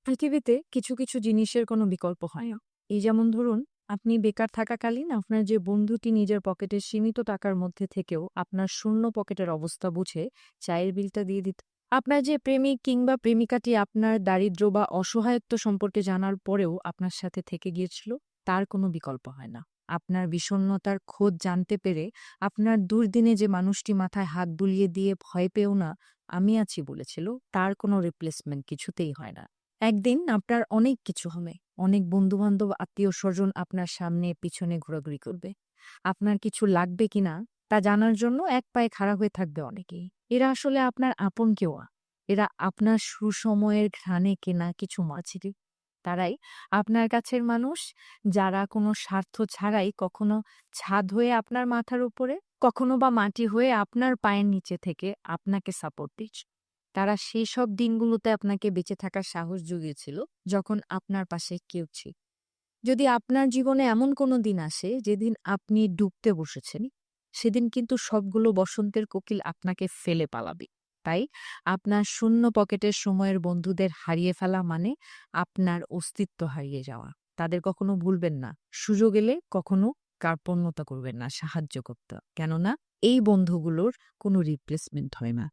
পৃথিবীতে কিছু, কিছু জিনিসের কোনো বিকল্প হয় না। এই যেমন ধরুন, আপনি বেকার থাকাকালীন আপনার যে বন্ধুটি নিজের পকেটের সীমিত টাকার মধ্যে থেকেও আপনার শূন্য পকেটের অবস্থা বুঝে চায়ের বিলটা দিয়ে দিত। আপনার যে প্রেমিক কিংবা প্রেমিকাটি আপনার দারিদ্র্য বা অসহায়ত্ব সম্পর্কে জানার পরেও আপনার সাথে থেকে গিয়েছিল, তার কোনো বিকল্প হয় না। আপনার বিষণ্ণতার খোঁজ জানতে পেরে আপনার দুর্দিনে যে মানুষটি মাথায় হাত বুলিয়ে দিয়ে ভয় পেও না, আমি আছি বলেছিল, তার কোনো রিপ্লেসমেন্ট কিছুতেই হয় না। একদিন আপনার অনেক কিছু হবে। অনেক বন্ধু-বান্ধব, আত্মীয়স্বজন আপনার সামনে পিছনে ঘোরাঘুরি করবে। আপনার কিছু লাগবে কিনা তা জানার জন্য এক পায়ে খাড়া হয়ে থাকবে অনেকেই। এরা আসলে আপনার আপন কেউ না। এরা আপনার সুসময়ের ঘ্রাণে কেনা কিছু মাঝিরি। তারাই আপনার কাছের মানুষ, যারা কোনো স্বার্থ ছাড়াই কখনো ছাদ হয়ে আপনার মাথার উপরে, কখনো বা মাটি হয়ে আপনার পায়ের নিচে থেকে আপনাকে সাপোর্ট দিচ্ছে। তারা সেই সব দিনগুলোতে আপনাকে বেঁচে থাকার সাহস জুগিয়েছিল, যখন আপনার পাশে কেউ ছিল। যদি আপনার জীবনে এমন কোনো দিন আসে যেদিন আপনি ডুবতে বসেছেন, সেদিন কিন্তু সবগুলো বসন্তের কোকিল আপনাকে ফেলে পালাবে। তাই আপনার শূন্য পকেটের সময়ের বন্ধুদের হারিয়ে ফেলা মানে আপনার অস্তিত্ব হারিয়ে যাওয়া। তাদের কখনো ভুলবেন না। সুযোগ এলে কখনো কার্পণ্যতা করবেন না সাহায্য করতে। কেননা এই বন্ধুগুলোর কোনো রিপ্লেসমেন্ট হয় না।